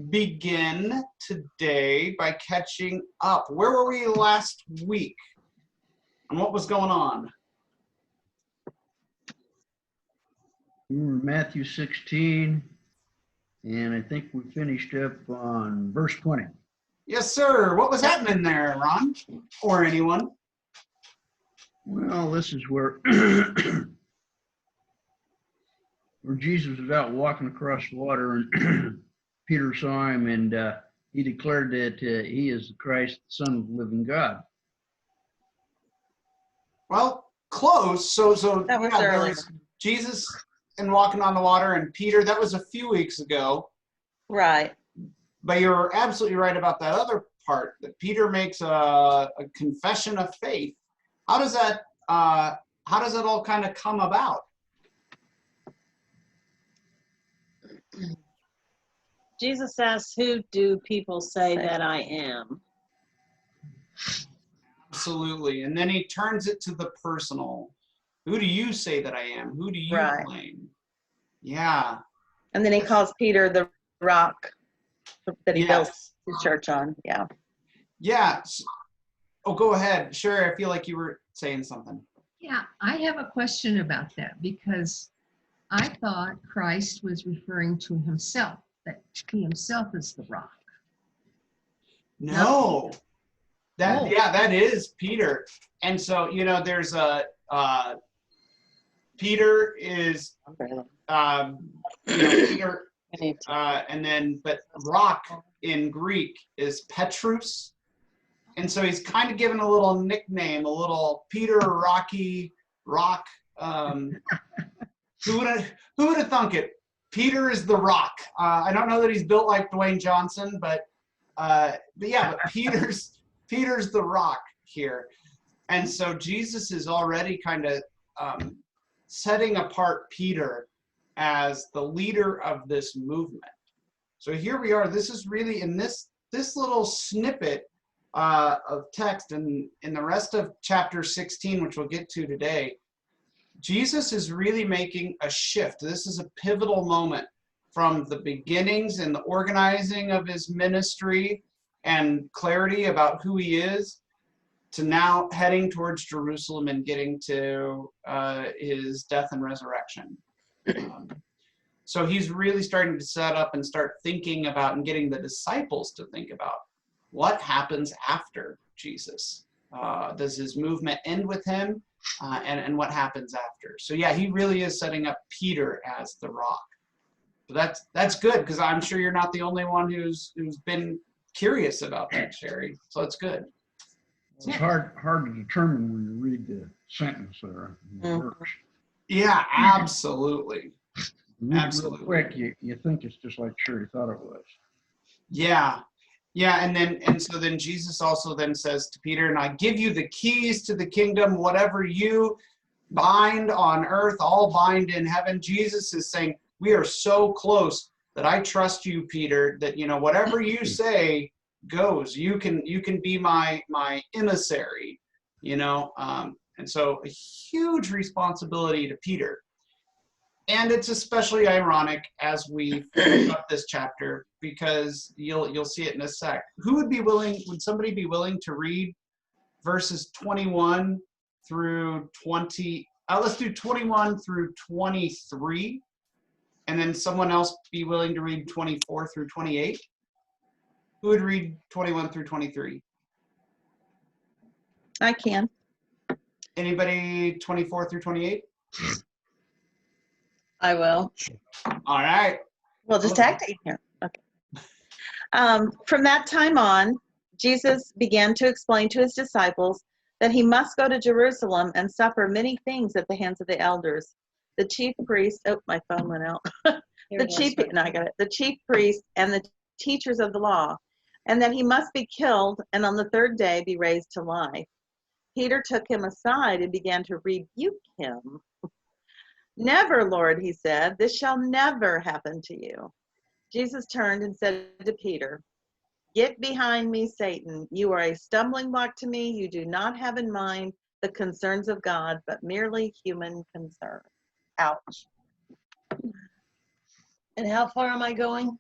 begin today by catching up. Where were we last week? And what was going on? We were in Matthew 16, and I think we finished up on verse 20. Yes, sir. What was happening there, Ron? Or anyone? Well, this is where where Jesus was out walking across the water, and Peter saw him, and he declared that he is the Christ, the Son of the living God. Well, close. So That was yeah, there earlier. was Jesus and walking on the water, and Peter. That was a few weeks ago. Right. But you're absolutely right about that other part. That Peter makes a confession of faith. How does that all kind of come about? Jesus asks, "Who do people say that I am?" Absolutely. And then he turns it to the personal. Who do you say that I am? Who do you Right. claim? Yeah. And then he calls Peter the rock that he built Yes. his church on. Yeah. Yeah. Oh, go ahead. Sure. I feel like you were saying something. Yeah, I have a question about that because I thought Christ was referring to himself, that he himself is the rock. No. Oh. That is Peter. And so, there's Peter is Peter, and then but rock in Greek is Petrus. And so he's kind of given a little nickname, a little Peter Rocky Rock. Who would have thunk it? Peter is the Rock. I don't know that he's built like Dwayne Johnson, but Peter's the Rock here. And so Jesus is already kind of setting apart Peter as the leader of this movement. So here we are. This is really in this little snippet of text, and in the rest of chapter 16, which we'll get to today, Jesus is really making a shift. This is a pivotal moment from the beginnings and the organizing of his ministry and clarity about who he is to now heading towards Jerusalem and getting to his death and resurrection. So he's really starting to set up and start thinking about and getting the disciples to think about what happens after Jesus. Does his movement end with him? And what happens after? So yeah, he really is setting up Peter as the rock. So that's good, because I'm sure you're not the only one who's been curious about that, Sherry. So it's good. It's hard to determine when you read the sentence there. The verse. Yeah, absolutely. You read it real Absolutely. quick, you think it's just like Sherry thought it was. Yeah, and so then Jesus also then says to Peter, "And I give you the keys to the kingdom. Whatever you bind on earth, I'll bind in heaven." Jesus is saying, we are so close that I trust you, Peter, that whatever you say goes. You can be my emissary, and so a huge responsibility to Peter. And it's especially ironic as we finish up this chapter, because you'll see it in a sec. Would somebody be willing to read verses 21 through 20? Let's do 21 through 23. And then someone else be willing to read 24 through 28? Who would read 21 through 23? I can. Anybody 24 through 28? I will. All right. We'll just tag team here. Okay. From that time on, Jesus began to explain to his disciples that he must go to Jerusalem and suffer many things at the hands of the elders, the chief priests. Oh, my phone went out. The chief priests and the teachers of the law, and that he must be killed and on the third day be raised to life. Peter took him aside and began to rebuke him. "Never, Lord," he said, "this shall never happen to you." Jesus turned and said to Peter, "Get behind me, Satan. You are a stumbling block to me. You do not have in mind the concerns of God, but merely human concerns." Ouch. And how far am I going?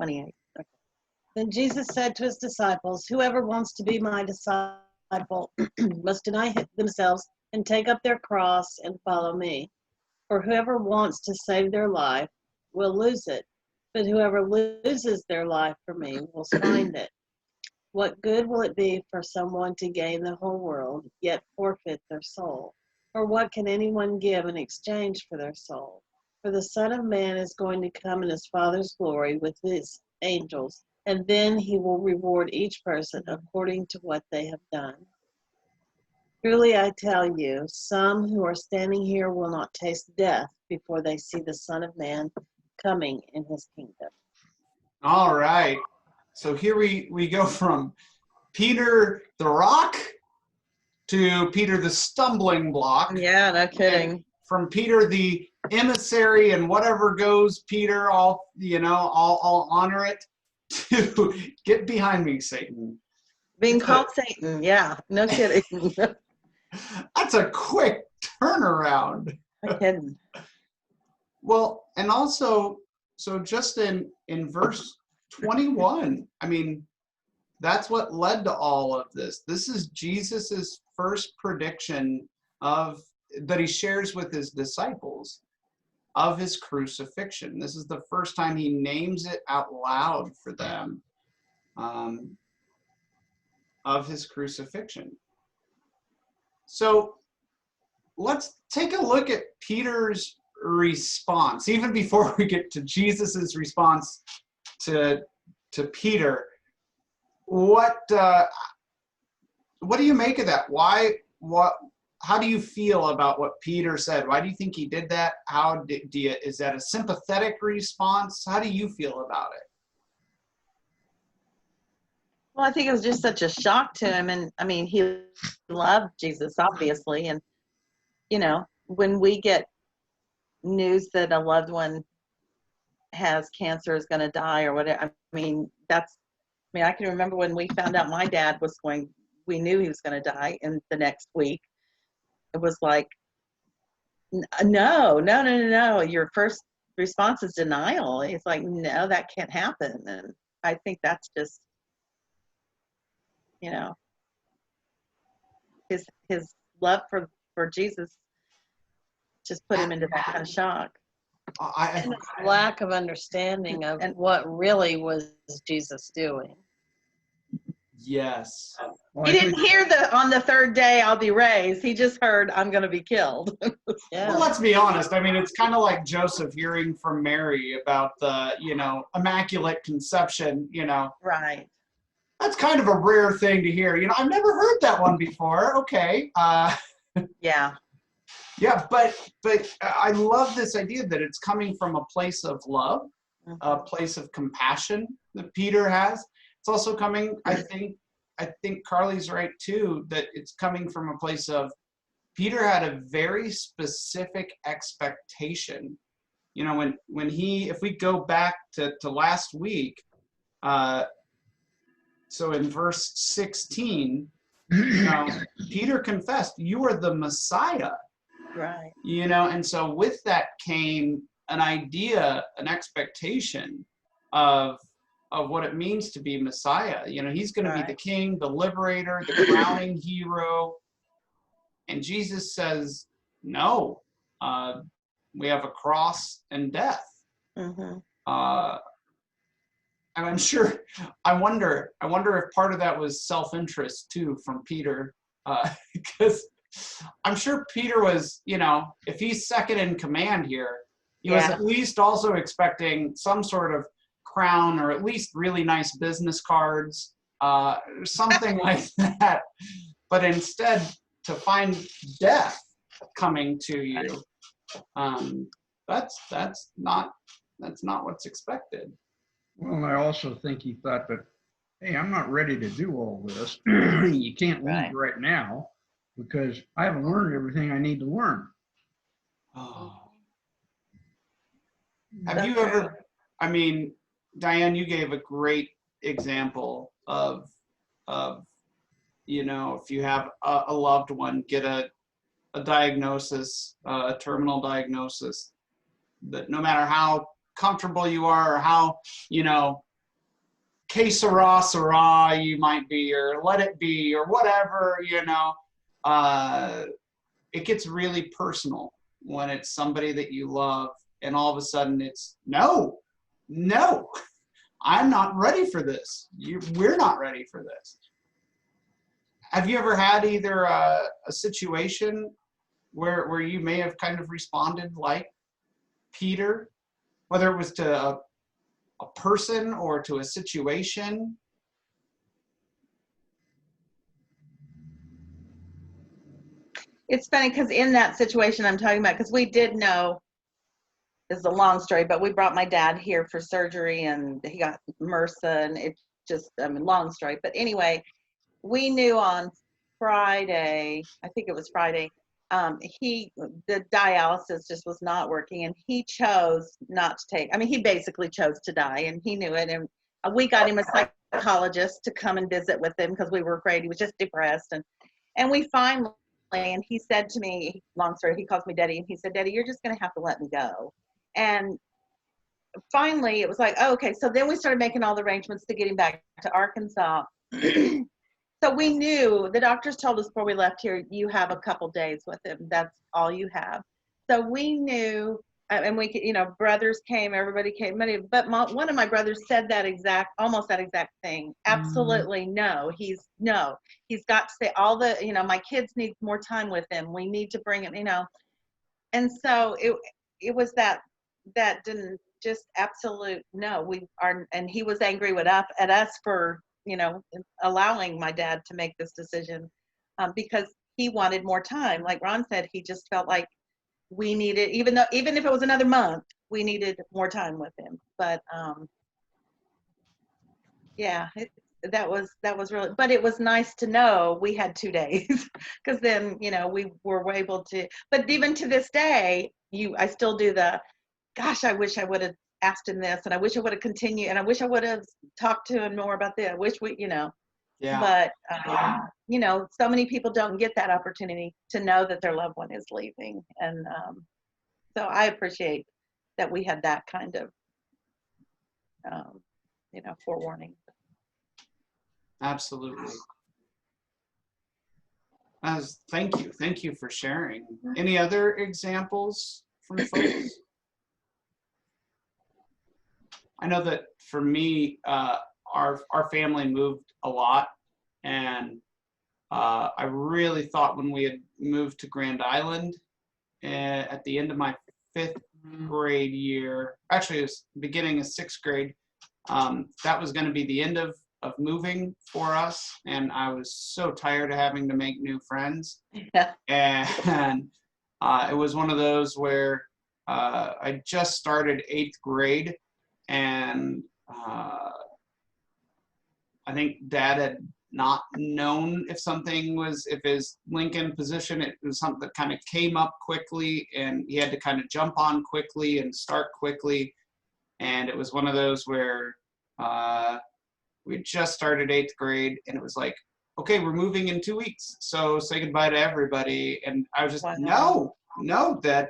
28. Then Jesus said to his disciples, "Whoever wants to be my disciple must deny themselves and take up their cross and follow me. For whoever wants to save their life will lose it, but whoever loses their life for me will find it. What good will it be for someone to gain the whole world, yet forfeit their soul? Or what can anyone give in exchange for their soul? For the Son of Man is going to come in his Father's glory with his angels, and then he will reward each person according to what they have done. Truly I tell you, some who are standing here will not taste death before they see the Son of Man coming in his kingdom." All right. So here we go from Peter the Rock to Peter the Stumbling Block. Yeah, no kidding. From Peter the emissary and whatever goes, Peter, I'll honor it, to get behind me, Satan. Being called Satan. Yeah, no kidding. That's a quick turnaround. No kidding. Well, and also, so just in verse 21, I mean, that's what led to all of this. This is Jesus's first prediction that he shares with his disciples of his crucifixion. This is the first time he names it out loud for them, of his crucifixion. So let's take a look at Peter's response, even before we get to Jesus's response to Peter. What do you make of that? How do you feel about what Peter said? Why do you think he did that? Is that a sympathetic response? How do you feel about it? Well, I think it was just such a shock to him. And I mean, he loved Jesus, obviously. And, when we get news that a loved one has cancer, is going to die or whatever, I can remember when we found out my dad we knew he was going to die in the next week. It was like, no. Your first response is denial. It's like, no, that can't happen. And I think that's just, his love for Jesus just put him into that kind of shock. And his lack of understanding of what really was Jesus doing. Yes. Well, He didn't hear on the third day I'll be raised. He just heard I'm going to be killed. Yeah. Well, let's be honest. I mean, it's kind of like Joseph hearing from Mary about the, immaculate conception, Right. That's kind of a rare thing to hear. I've never heard that one before. Okay. Yeah. Yeah, but I love this idea that it's coming from a place of love, a place of compassion that Peter has. It's also coming, I think Carly's right too, that it's coming from a place of Peter had a very specific expectation. If we go back to last week, so in verse 16, Peter confessed, "You are the Messiah." Right. And so with that came an idea, an expectation of what it means to be Messiah. He's going to be the king, the liberator, the crowning hero. And Jesus says, no, we have a cross and death. Mm-hmm. And I wonder if part of that was self-interest too from Peter, because I'm sure Peter was, if he's second in command here, he was at least also expecting some sort of crown or at least really nice business cards, something like that. But instead, to find death coming to you, that's not what's expected. Well, and I also think he thought that, hey, I'm not ready to do all this. You can't leave right now because I haven't learned everything I need to learn. Oh. Have you ever, Diane, you gave a great example of if you have a loved one get a diagnosis, a terminal diagnosis, that no matter how comfortable you are or how, que sera, sera, you might be, or let it be, or whatever, it gets really personal when it's somebody that you love, and all of a sudden it's, no, I'm not ready for this. We're not ready for this. Have you ever had either a situation where you may have kind of responded like Peter, whether it was to a person or to a situation? It's funny because in that situation I'm talking about, because we did know, this is a long story, but we brought my dad here for surgery and he got MRSA, and it just, long story. But anyway, we knew on Friday, I think it was Friday, the dialysis just was not working, and he chose not to take, he basically chose to die, and he knew it. And we got him a psychologist to come and visit with him because we were afraid he was just depressed. And we finally, and he said to me, long story, he calls me Daddy, and he said, Daddy, you're just going to have to let me go. And finally, it was like, oh, okay. So then we started making all the arrangements to get him back to Arkansas. So we knew, the doctors told us before we left here, you have a couple days with him. That's all you have. So we knew, and we could, brothers came, everybody came. But one of my brothers said almost that exact thing. Absolutely no. He's got to say all the, my kids need more time with him. We need to bring him, And so it was that didn't, just absolute no. And he was angry at us for, allowing my dad to make this decision, because he wanted more time. Like Ron said, he just felt like we needed, even if it was another month, we needed more time with him. But yeah, that was really, but it was nice to know we had 2 days, because then, we were able to, but even to this day, I still do gosh, I wish I would have asked him this, and I wish I would have continued, and I wish I would have talked to him more about this. I wish Yeah. But, so many people don't get that opportunity to know that their loved one is leaving. And so I appreciate that we had that kind of, forewarning. Absolutely. Thank you for sharing. Any other examples from folks? I know that for me, our family moved a lot, and I really thought when we had moved to Grand Island at the end of my 5th grade year, actually it was beginning of 6th grade, that was going to be the end of moving for us, and I was so tired of having to make new friends. Yeah. And it was one of those where I just started 8th grade, and I think Dad had not known if his Lincoln position, it was something that kind of came up quickly, and he had to kind of jump on quickly and start quickly. And it was one of those where we just started 8th grade, and it was like, okay, we're moving in 2 weeks, so say goodbye to everybody. And I was just, no, Dad,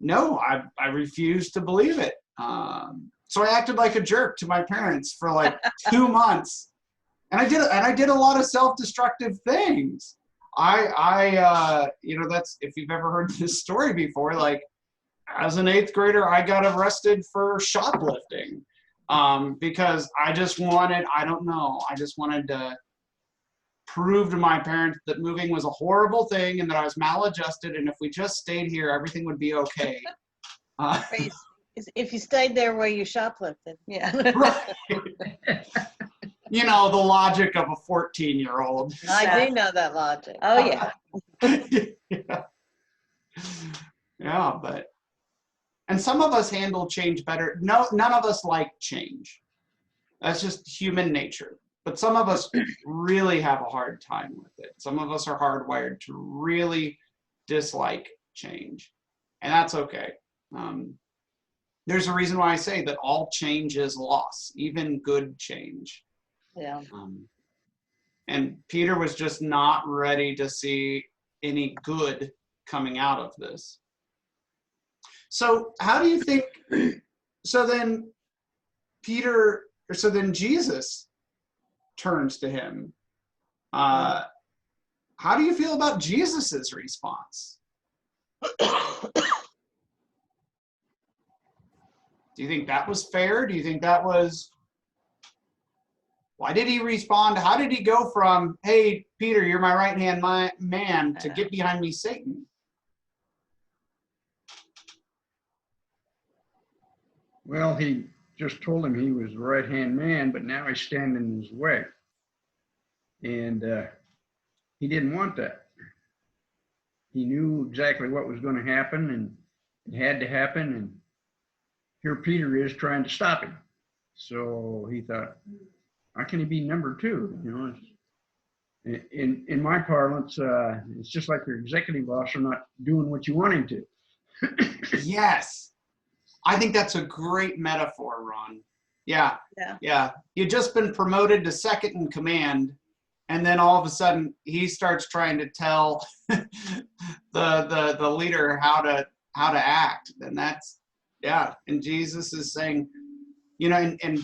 no, I refuse to believe it. So I acted like a jerk to my parents for like 2 months, and I did a lot of self-destructive things. That's, if you've ever heard this story before, like as an 8th grader, I got arrested for shoplifting, because I just wanted to prove to my parents that moving was a horrible thing and that I was maladjusted, and if we just stayed here, everything would be okay. If you stayed there where you shoplifted. Yeah. Right. The logic of a 14-year-old. I do know that logic. Oh, yeah. Yeah, and some of us handle change better. No, none of us like change. That's just human nature. But some of us really have a hard time with it. Some of us are hardwired to really dislike change, and that's okay. There's a reason why I say that all change is loss, even good change. Yeah. And Peter was just not ready to see any good coming out of this. So how do you think, so then Peter so then Jesus turns to him. How do you feel about Jesus's response? Do you think that was fair? Do you think that was, why did he respond? How did he go from, hey, Peter, you're my right-hand man, to get behind me, Satan? Well, he just told him he was the right-hand man, but now he's standing in his way. And he didn't want that. He knew exactly what was going to happen, and it had to happen. And here Peter is trying to stop him. So he thought, how can he be number two? You know, in my parlance, it's just like your executive officer not doing what you want him to. Yes. I think that's a great metaphor, Ron. Yeah. You'd just been promoted to second in command, and then all of a sudden he starts trying to tell the leader how to act. And that's, yeah. And Jesus is saying, you know, and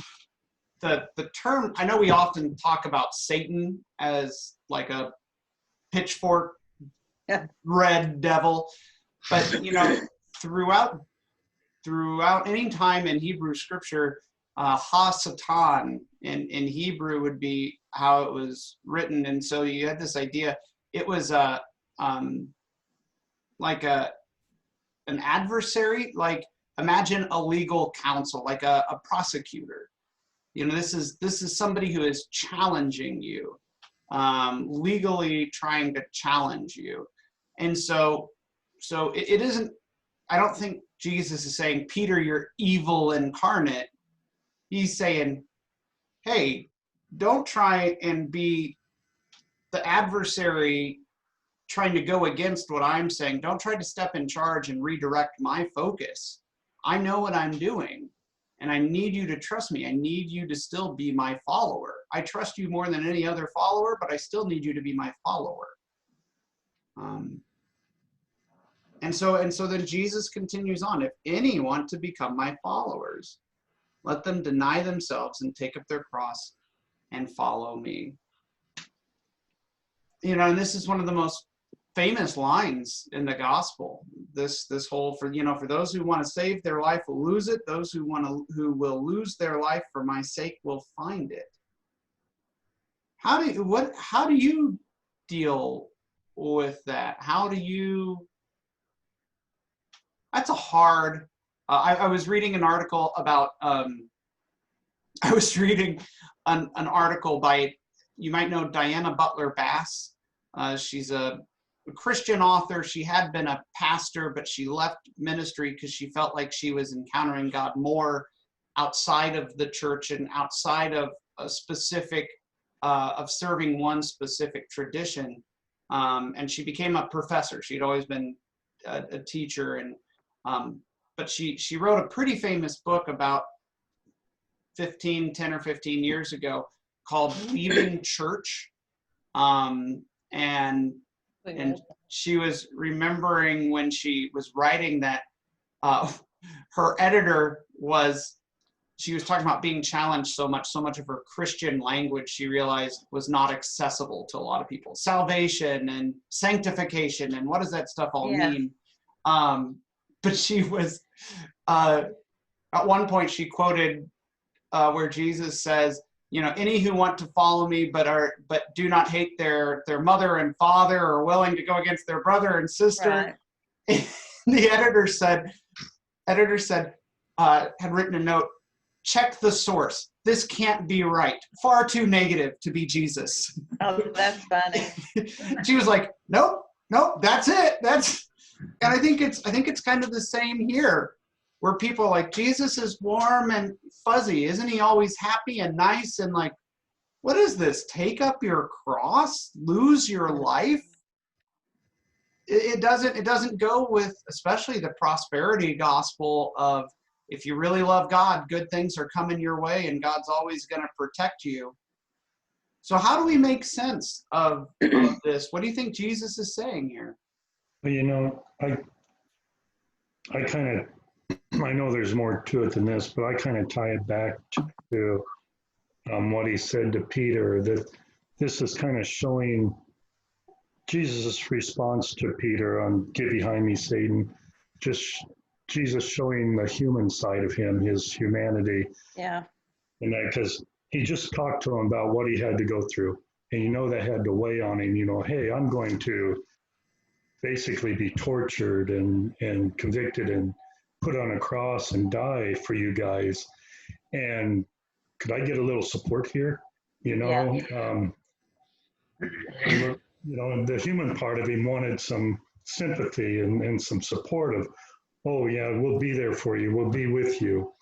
the term, I know we often talk about Satan as like a pitchfork red devil, but you know, throughout any time in Hebrew scripture, ha-satan in Hebrew would be how it was written. And so you had this idea, it was like an adversary, like imagine a legal counsel, like a prosecutor. You know, this is somebody who is challenging you, legally trying to challenge you. And so it isn't, I don't think Jesus is saying, Peter, you're evil incarnate. He's saying, hey, don't try and be the adversary trying to go against what I'm saying. Don't try to step in charge and redirect my focus. I know what I'm doing, and I need you to trust me. I need you to still be my follower. I trust you more than any other follower, but I still need you to be my follower. And so then Jesus continues on. If any want to become my followers, let them deny themselves and take up their cross and follow me. You know, and this is one of the most famous lines in the gospel. This whole, for those who want to save their life will lose it. Those who will lose their life for my sake will find it. How do you deal with that? That's a hard, I was reading an article about, I was reading an article by, you might know Diana Butler Bass. She's a Christian author. She had been a pastor, but she left ministry because she felt like she was encountering God more outside of the church and outside of a specific, of serving one specific tradition. And she became a professor. She'd always been a teacher, and but she wrote a pretty famous book about 10 or 15 years ago called Leaving Church. And she was remembering when she was writing that her editor she was talking about being challenged so much of her Christian language she realized was not accessible to a lot of people. Salvation and sanctification and what does that stuff all mean? But she was, at one point she quoted where Jesus says, you know, any who want to follow me but do not hate their mother and father, or willing to go against their brother and sister. Right. The editor had written a note, check the source. This can't be right. Far too negative to be Jesus. Oh, that's funny. She was like, nope, that's it. And I think it's kind of the same here, where people are like, Jesus is warm and fuzzy. Isn't he always happy and nice? And like, what is this? Take up your cross, lose your life. It doesn't go with, especially the prosperity gospel of, if you really love God, good things are coming your way and God's always going to protect you. So how do we make sense of this? What do you think Jesus is saying here? Well, you know, I know there's more to it than this, but I kind of tie it back to what he said to Peter, that this is kind of showing Jesus' response to Peter on "Get behind me, Satan." Just Jesus showing the human side of him, his humanity, Yeah. and that because he just talked to him about what he had to go through, and that had to weigh on him. Hey, I'm going to basically be tortured and convicted and put on a cross and die for you guys. And could I get a little support here? The human part of him wanted some sympathy and some support of, oh yeah, we'll be there for you. We'll be with you.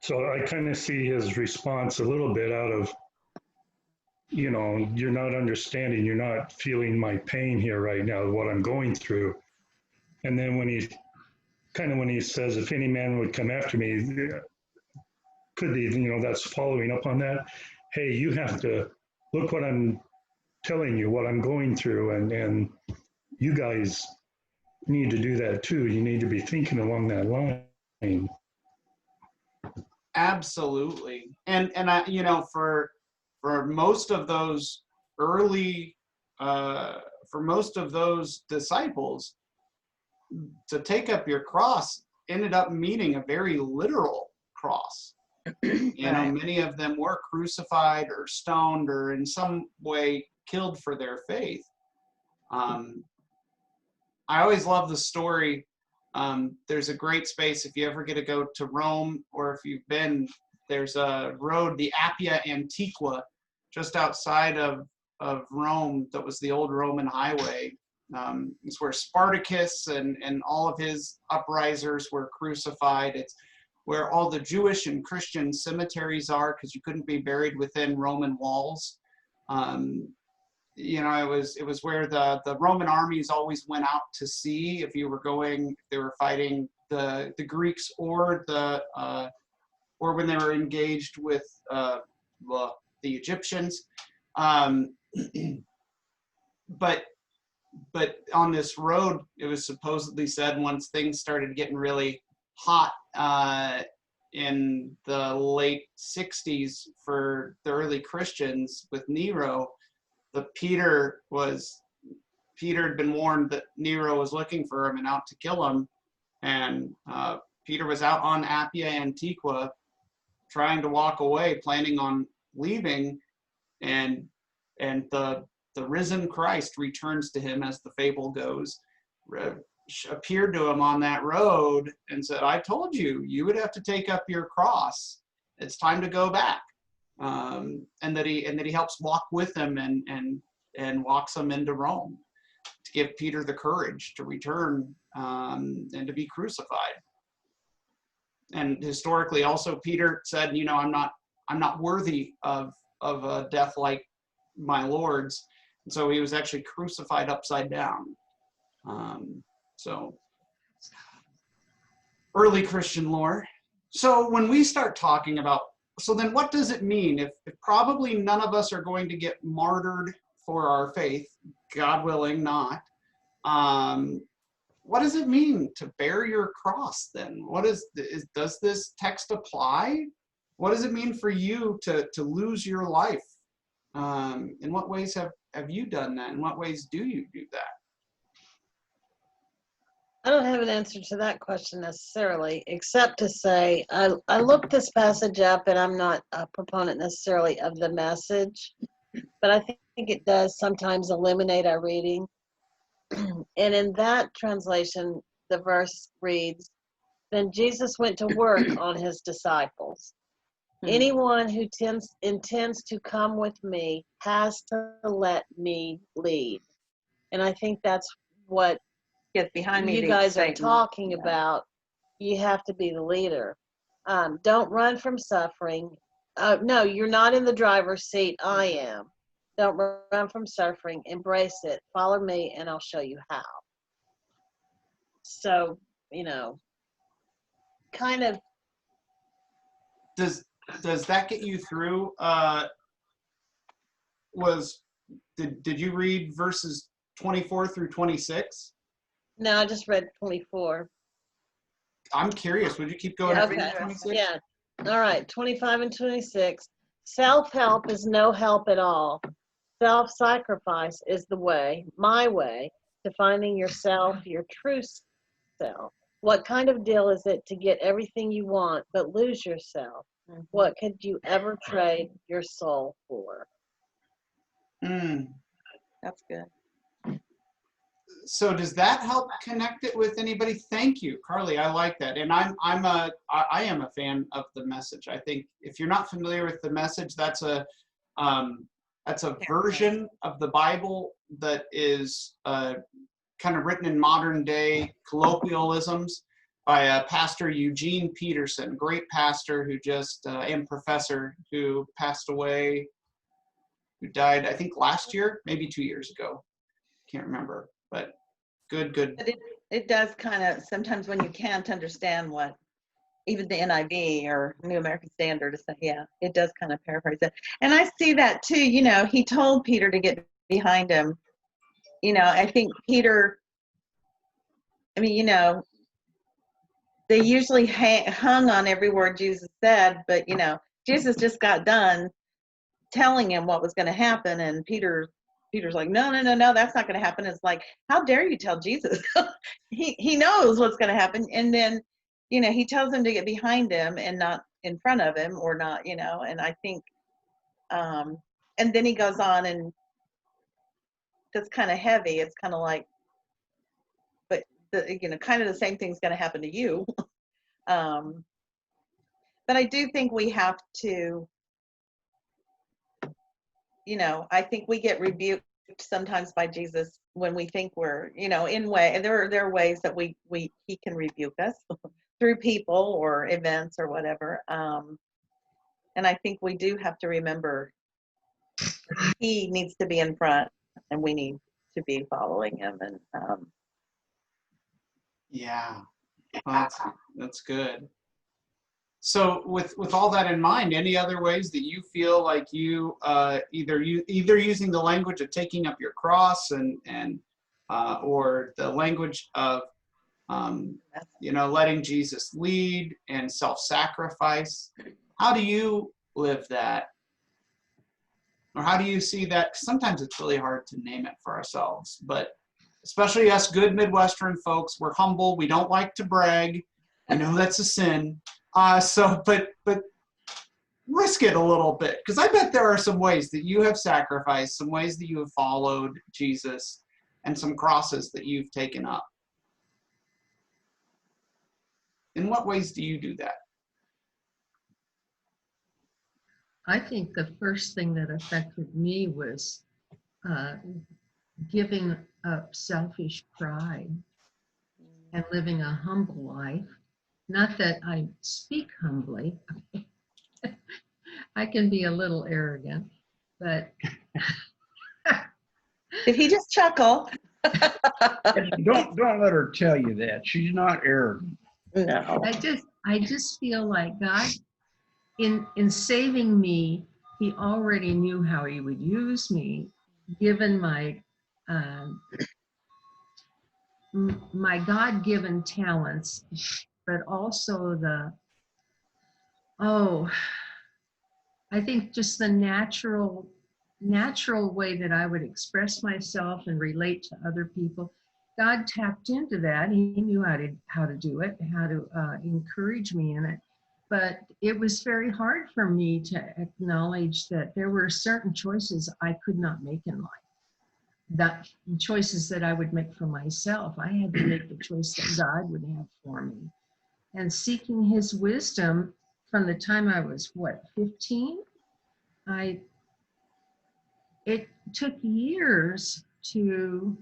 So I kind of see his response a little bit out of, you're not understanding, you're not feeling my pain here right now, what I'm going through. And then when he says, if any man would come after me, could he, that's following up on that. Hey, you have to look what I'm telling you, what I'm going through. And you guys need to do that too. You need to be thinking along that line. Absolutely. And I, for most of those early, for most of those disciples, to take up your cross ended up meaning a very literal cross. Many of them were crucified or stoned or in some way killed for their faith. I always love the story. There's a great space if you ever get to go to Rome, or if you've been, there's a road, the Appia Antiqua, just outside of Rome, that was the old Roman highway. It's where Spartacus and all of his uprisers were crucified. It's where all the Jewish and Christian cemeteries are, because you couldn't be buried within Roman walls. It was where the Roman armies always went out to sea if they were fighting the Greeks or when they were engaged with the Egyptians. But on this road, it was supposedly said, once things started getting really hot in the late 60s for the early Christians with Nero, Peter had been warned that Nero was looking for him and out to kill him. And Peter was out on Appia Antiqua trying to walk away, planning on leaving. And the risen Christ returns to him, as the fable goes, appeared to him on that road and said, I told you, you would have to take up your cross. It's time to go back. And that he helps walk with him and walks him into Rome to give Peter the courage to return and to be crucified. And historically, also Peter said, I'm not worthy of a death like my Lord's. And so he was actually crucified upside down. So early Christian lore. So when we start talking about, so then what does it mean if probably none of us are going to get martyred for our faith, God willing not? What does it mean to bear your cross then? Does this text apply? What does it mean for you to lose your life? In what ways have you done that? In what ways do you do that? I don't have an answer to that question necessarily, except to say I looked this passage up, and I'm not a proponent necessarily of the message, but I think it does sometimes illuminate our reading. And in that translation, the verse reads, "Then Jesus went to work on his disciples. Anyone who intends to come with me has to let me lead." And I think that's what Get behind me. you guys are talking about. You have to be the leader. Don't run from suffering. No, you're not in the driver's seat. I am. Don't run from suffering. Embrace it. Follow me, and I'll show you how. So, kind of. Does that get you through? Did you read verses 24 through 26? No, I just read 24. I'm curious. Would you keep going? Yeah, through okay. 26? Yeah. All right, 25 and 26. Self-help is no help at all. Self-sacrifice is the way, my way, to finding yourself, your true self. What kind of deal is it to get everything you want but lose yourself? What could you ever trade your soul for? Mm. That's good. So does that help connect it with anybody? Thank you, Carly. I like that, and I am a fan of The Message. I think if you're not familiar with The Message, that's a version of the Bible that is kind of written in modern day colloquialisms by Pastor Eugene Peterson, great pastor who just and professor who passed away, who died I think last year, maybe 2 years ago. Can't remember, but good. But it does kind of, sometimes when you can't understand what even the NIV or New American Standard is saying, yeah, it does kind of paraphrase it. And I see that too, you know, he told Peter to get behind him. You know, I think Peter, I mean, you know, they usually hung on every word Jesus said, but, you know, Jesus just got done telling him what was going to happen, and Peter's like, no, that's not going to happen. It's like, how dare you tell Jesus? he knows what's going to happen. And then, you know, he tells him to get behind him and not in front of him, or not, you know, and I think, and then he goes on, and that's kind of heavy. It's kind of like, but you know, kind of the same thing's going to happen to you. But I do think we have to, you know, I think we get rebuked sometimes by Jesus when we think we're, you know, in way, and there are ways that he can rebuke us through people or events or whatever. And I think we do have to remember he needs to be in front and we need to be following him. And Yeah, well, that's good. So with all that in mind, any other ways that you feel like you either using the language of taking up your cross and or the language of you know, letting Jesus lead and self-sacrifice, how do you live that? Or how do you see that? 'Cause sometimes it's really hard to name it for ourselves, but especially us good Midwestern folks, we're humble. We don't like to brag. I know that's a sin. But risk it a little bit, because I bet there are some ways that you have sacrificed, some ways that you have followed Jesus, and some crosses that you've taken up. In what ways do you do that? I think the first thing that affected me was giving up selfish pride and living a humble life. Not that I speak humbly. I can be a little arrogant, but did he just chuckle? Don't let her tell you that. She's not arrogant. No. I just feel like God, in saving me, he already knew how he would use me, given my my God-given talents, but also I think just the natural way that I would express myself and relate to other people. God tapped into that. He knew how to do it, how to encourage me in it. But it was very hard for me to acknowledge that there were certain choices I could not make in life. That choices that I would make for myself. I had to make the choice that God would have for me. And seeking his wisdom from the time I was, 15? It took years to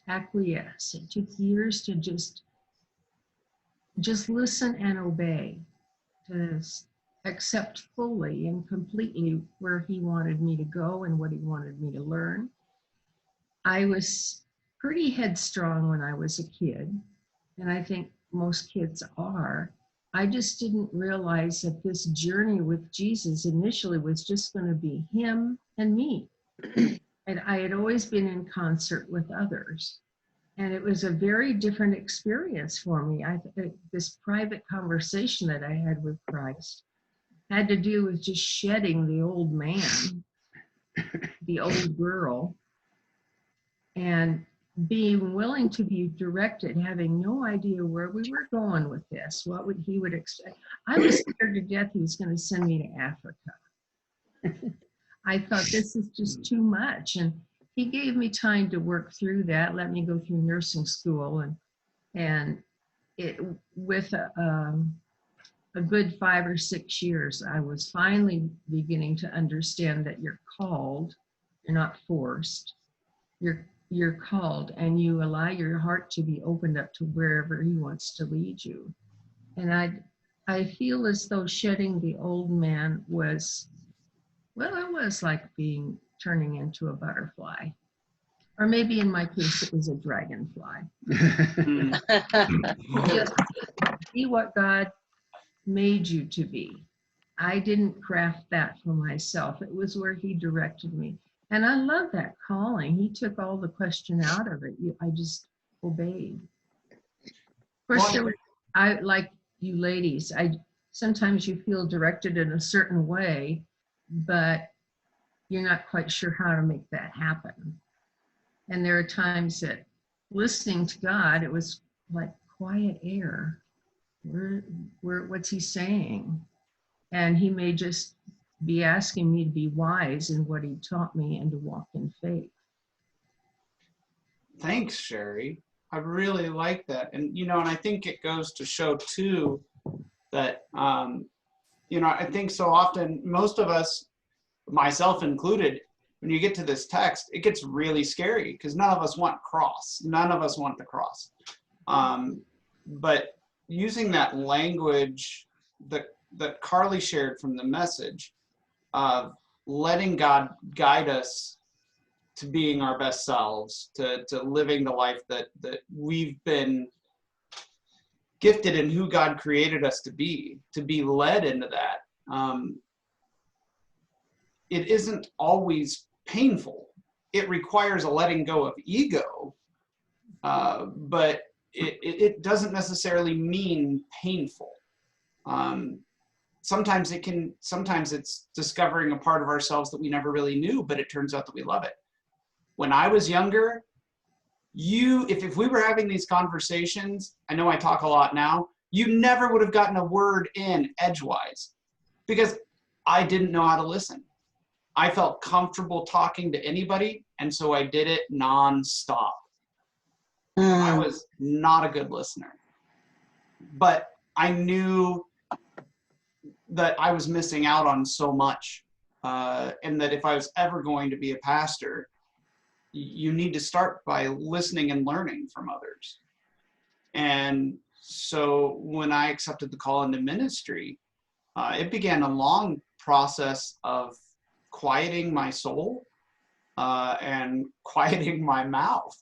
acquiesce. It took years to just listen and obey, to accept fully and completely where he wanted me to go and what he wanted me to learn. I was pretty headstrong when I was a kid, and I think most kids are. I just didn't realize that this journey with Jesus initially was just going to be him and me. And I had always been in concert with others. And it was a very different experience for me. This private conversation that I had with Christ had to do with just shedding the old man, the old girl, and being willing to be directed, having no idea where we were going with this, what would he would expect. I was scared to death he was going to send me to Africa. I thought, this is just too much. And he gave me time to work through that, let me go through nursing school, and it with a good 5 or 6 years, I was finally beginning to understand that you're called, you're not forced. You're called, and you allow your heart to be opened up to wherever he wants to lead you. And I feel as though shedding the old man was, well, it was like turning into a butterfly. Or maybe in my case, it was a dragonfly. Just be what God made you to be. I didn't craft that for myself. It was where he directed me. And I love that calling. He took all the question out of it. I just obeyed. Of course, I like you ladies. Sometimes you feel directed in a certain way, but you're not quite sure how to make that happen. And there are times that listening to God, it was like quiet air. What's he saying? And he may just be asking me to be wise in what he taught me and to walk in faith. Thanks, Sherry. I really like that. And, and I think it goes to show too that, I think so often, most of us, myself included, when you get to this text, it gets really scary because none of us want cross. None of us want the cross. But using that language that Carly shared from the message of letting God guide us to being our best selves, to living the life that we've been gifted in who God created us to be led into that. It isn't always painful. It requires a letting go of ego, but it doesn't necessarily mean painful. Sometimes it's discovering a part of ourselves that we never really knew, but it turns out that we love it. When I was younger, if we were having these conversations, I know I talk a lot now, you never would have gotten a word in edgewise because I didn't know how to listen. I felt comfortable talking to anybody, and so I did it nonstop. I was not a good listener, but I knew that I was missing out on so much, and that if I was ever going to be a pastor, you need to start by listening and learning from others. And so when I accepted the call into ministry, it began a long process of quieting my soul and quieting my mouth.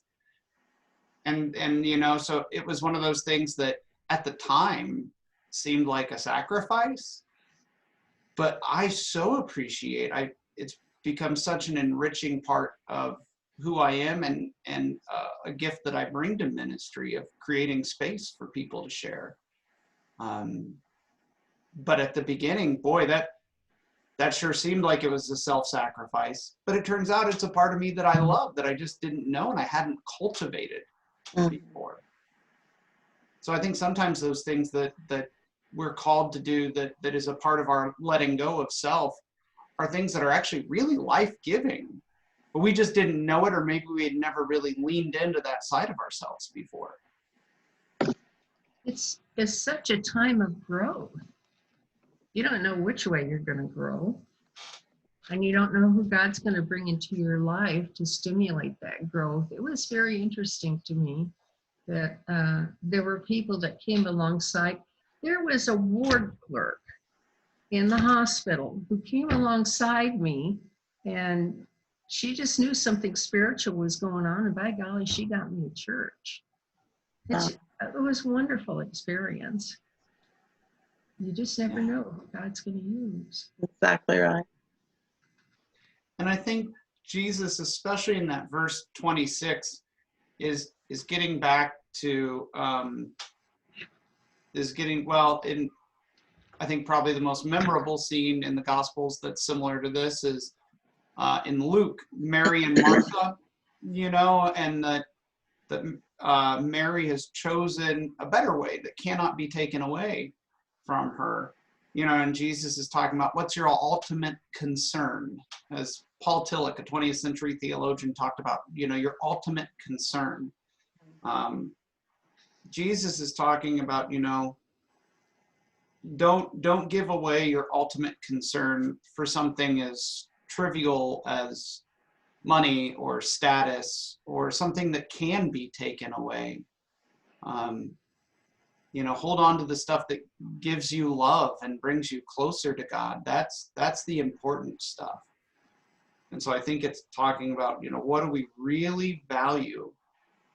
And so it was one of those things that at the time seemed like a sacrifice, but I so appreciate it's become such an enriching part of who I am and a gift that I bring to ministry of creating space for people to share. But at the beginning, boy, that sure seemed like it was a self-sacrifice, but it turns out it's a part of me that I love that I just didn't know and I hadn't cultivated before. So I think sometimes those things that we're called to do that is a part of our letting go of self are things that are actually really life-giving, but we just didn't know it, or maybe we had never really leaned into that side of ourselves before. It's such a time of growth. You don't know which way you're going to grow, and you don't know who God's going to bring into your life to stimulate that growth. It was very interesting to me that there were people that came alongside. There was a ward clerk in the hospital who came alongside me, and she just knew something spiritual was going on, and by golly, she got me to church. It was a wonderful experience. You just never know who God's going to use. Exactly right. And I think Jesus, especially in that verse 26, is getting back to I think probably the most memorable scene in the Gospels that's similar to this is in Luke, Mary and Martha, and that Mary has chosen a better way that cannot be taken away from her. And Jesus is talking about what's your ultimate concern, as Paul Tillich, a 20th century theologian, talked about, your ultimate concern. Jesus is talking about, don't give away your ultimate concern for something as trivial as money or status or something that can be taken away. Hold on to the stuff that gives you love and brings you closer to God. That's the important stuff. And so I think it's talking about, what do we really value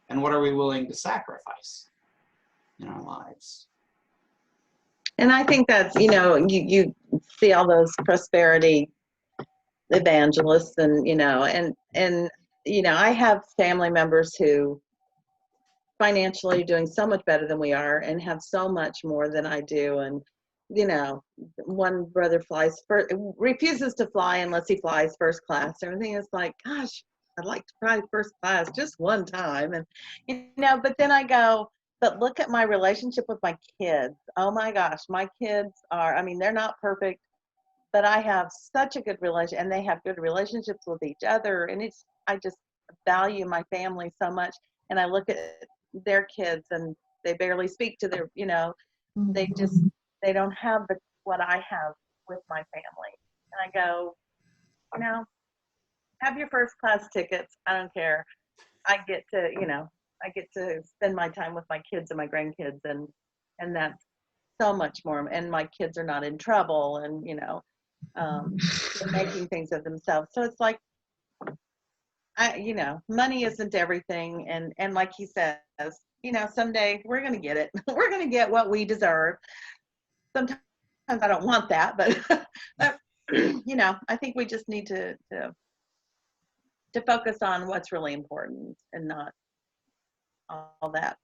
and what are we willing to sacrifice in our lives? And I think that's, you see all those prosperity evangelists and, I have family members who financially doing so much better than we are and have so much more than I do. And, one brother refuses to fly unless he flies first class. Everything is like, gosh, I'd like to fly first class just one time. And, but then I go, but look at my relationship with my kids. Oh my gosh, my kids they're not perfect, but I have such a good relation, and they have good relationships with each other. And I just value my family so much. And I look at their kids and they barely speak to their, they don't have what I have with my family. And I go, have your first class tickets. I don't care. I get to spend my time with my kids and my grandkids, and that's so much more. And my kids are not in trouble, and they're making things of themselves. So it's like, money isn't everything, and like he says, someday we're gonna get it. We're gonna get what we deserve. Sometimes I don't want that, but I think we just need to focus on what's really important and not all that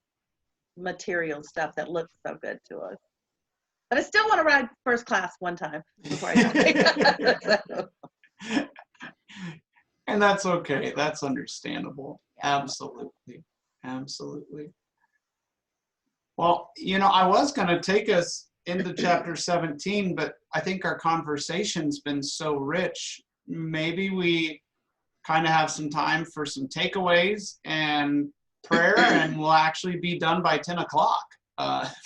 material stuff that looks so good to us. But I still want to ride first class one time before I die. And that's okay. That's understandable. Absolutely. Absolutely. Well, I was going to take us into chapter 17, but I think our conversation's been so rich. Maybe we kind of have some time for some takeaways and prayer, and we'll actually be done by 10 o'clock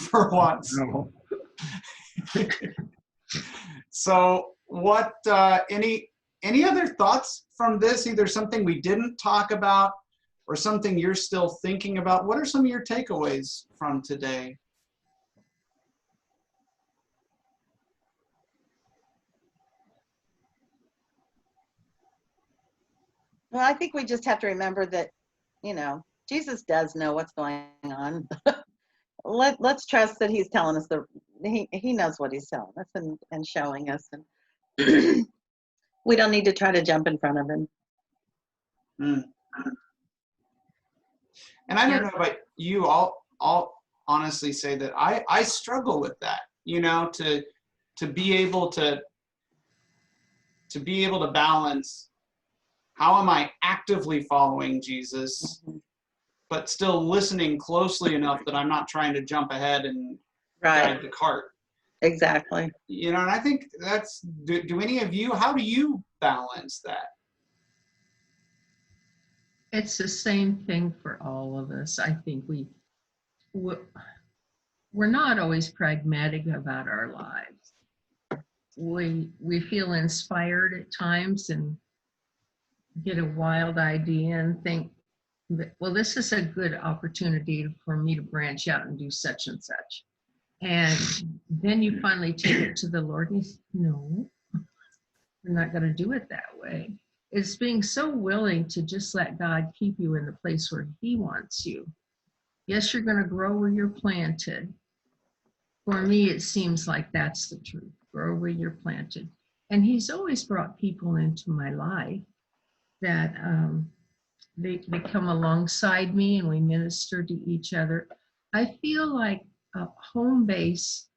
for once. No. So what, any other thoughts from this? Either something we didn't talk about or something you're still thinking about? What are some of your takeaways from today? Well, I think we just have to remember that, Jesus does know what's going on. Let's trust that he's telling us he knows what he's telling us and showing us, and we don't need to try to jump in front of him. And I don't know about you, I'll honestly say that I struggle with that, to be able to balance how am I actively following Jesus, but still listening closely enough that I'm not trying to jump ahead and drive the cart. Exactly. And I think that's, do any of you, how do you balance that? It's the same thing for all of us. I think we're not always pragmatic about our lives. We feel inspired at times and get a wild idea and think, well, this is a good opportunity for me to branch out and do such and such. And then you finally take it to the Lord and you say, no, we're not going to do it that way. It's being so willing to just let God keep you in the place where he wants you. Yes, you're going to grow where you're planted. For me, it seems like that's the truth. Grow where you're planted. And he's always brought people into my life that they come alongside me and we minister to each other. I feel like a home base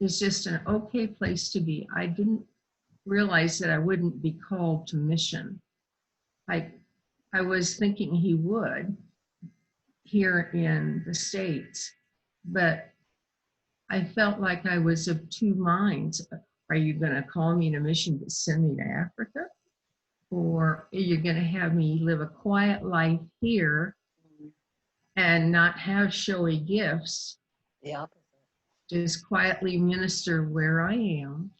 is just an okay place to be. I didn't realize that I wouldn't be called to mission. I was thinking he would here in the States, but I felt like I was of two minds. Are you going to call me to mission to send me to Africa? Or are you going to have me live a quiet life here and not have showy gifts, The opposite. just quietly minister where I am?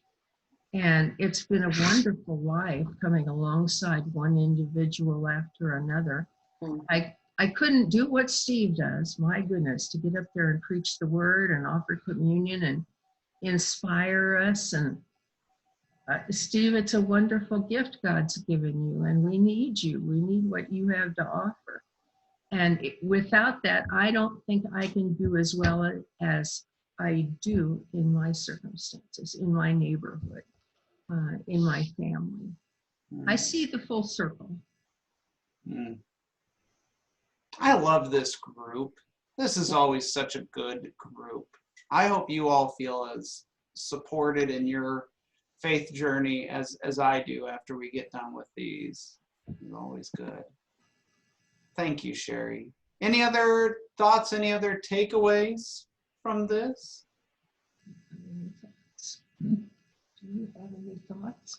And it's been a wonderful life coming alongside one individual after another. I couldn't do what Steve does, my goodness, to get up there and preach the word and offer communion and inspire us. And Steve, it's a wonderful gift God's given you, and we need you. We need what you have to offer. And without that, I don't think I can do as well as I do in my circumstances, in my neighborhood, in my family. I see the full circle. Mm. I love this group. This is always such a good group. I hope you all feel as supported in your faith journey as I do after we get done with these. It's always good. Thank you, Sherry. Any other thoughts, any other takeaways from this? Do you have any thoughts?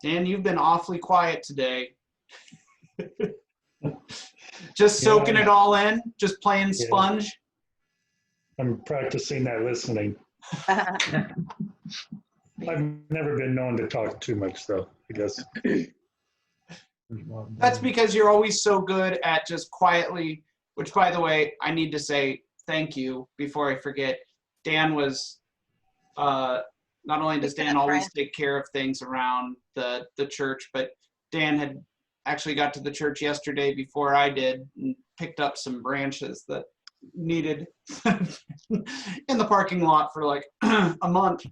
Dan, you've been awfully quiet today. Just soaking it all in, just playing sponge. I'm practicing that listening. I've never been known to talk too much, though, I guess. That's because you're always so good at just quietly, which, by the way, I need to say thank you before I forget. Dan was, not only does Dan always take care of things around the church, but Dan had actually got to the church yesterday before I did and picked up some branches that needed in the parking lot for like a month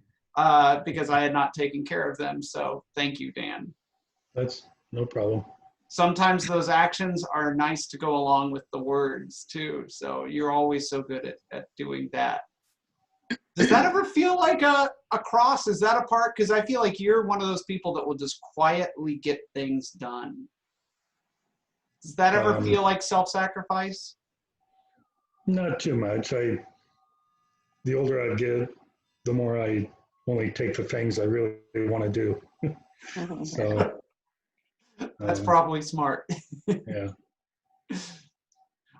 because I had not taken care of them. So thank you, Dan. That's no problem. Sometimes those actions are nice to go along with the words too. So you're always so good at doing that. Does that ever feel like a cross? Is that a part? Because I feel like you're one of those people that will just quietly get things done. Does that ever feel like self-sacrifice? Not too much. The older I get, the more I only take the things I really want to do. So that's probably smart. Yeah.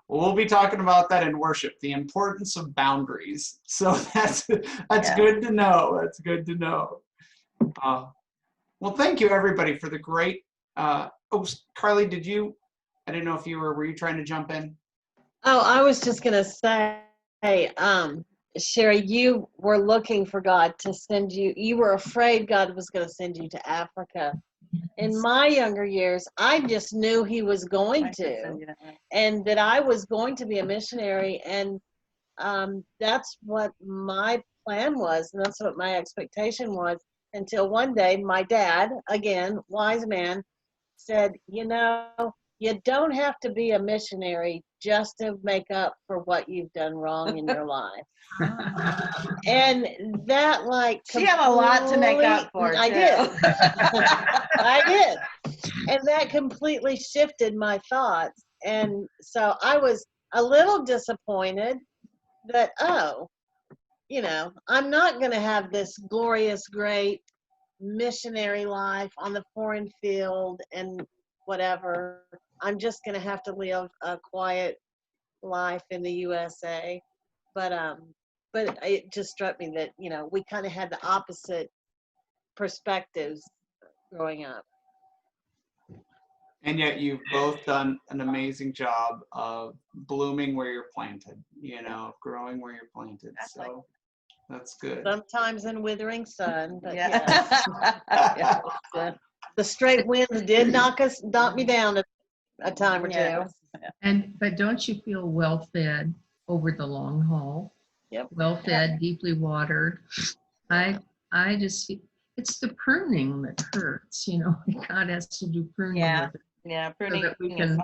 Well, we'll be talking about that in worship, the importance of boundaries. So that's good to know. That's good to know. Well, thank you everybody for the great. Carly, I didn't know if were you trying to jump in? Oh, I was just gonna say, Sherry, you were looking for God to send you. You were afraid God was going to send you to Africa. In my younger years, I just knew He was going to, and that I was going to be a missionary, and that's what my plan was, and that's what my expectation was. Until one day, my dad, again, wise man, said, "You know, you don't have to be a missionary just to make up for what you've done wrong in your life." And that, like, she had a lot to make up for. I did. I did. And that completely shifted my thoughts. And so I was a little disappointed that, I'm not going to have this glorious, great missionary life on the foreign field and whatever. I'm just going to have to live a quiet life in the USA. But it just struck me that, we kind of had the opposite perspectives growing up. And yet you've both done an amazing job of blooming where you're planted, growing where you're planted. So that's good. Sometimes in withering sun, but yeah. The straight winds did knock me down a time or two. But don't you feel well fed over the long haul? Yep. Well fed, deeply watered. I just feel it's the pruning that hurts. God has to do pruning. Yeah, pruning. So that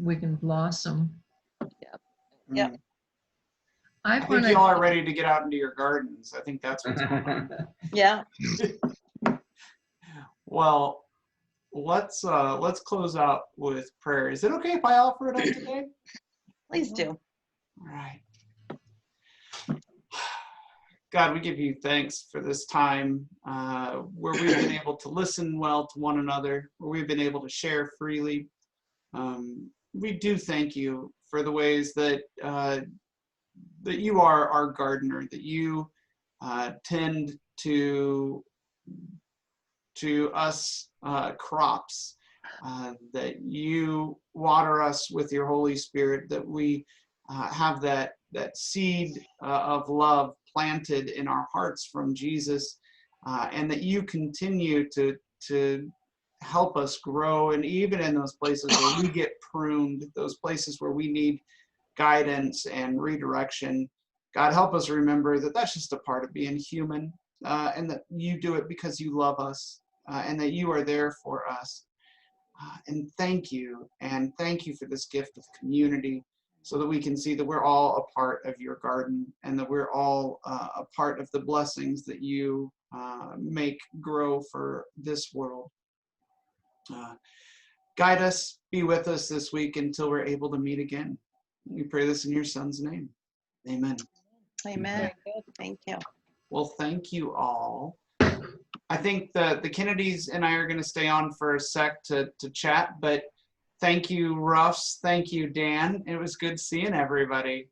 we can blossom. Yep. I I've think run y'all a, are ready to get out into your gardens. I think that's what's going on. Yeah. Well, let's close out with prayer. Is it okay if I offer it up today? Please do. All right. God, we give you thanks for this time where we've been able to listen well to one another, where we've been able to share freely. We do thank you for the ways that that you are our gardener, that you tend to us crops, that you water us with your Holy Spirit, that we have that seed of love planted in our hearts from Jesus, and that you continue to help us grow. And even in those places where we get pruned, those places where we need guidance and redirection, God, help us remember that that's just a part of being human, and that you do it because you love us, and that you are there for us. And thank you for this gift of community, so that we can see that we're all a part of your garden, and that we're all a part of the blessings that you make grow for this world. Guide us, be with us this week until we're able to meet again. We pray this in your Son's name. Amen. Amen. Thank you. Well, thank you all. I think the Kennedys and I are going to stay on for a sec to chat, but thank you, Ruffs. Thank you, Dan. It was good seeing everybody.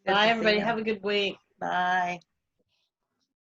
Good to Bye, see everybody. you. Have a good week. Bye.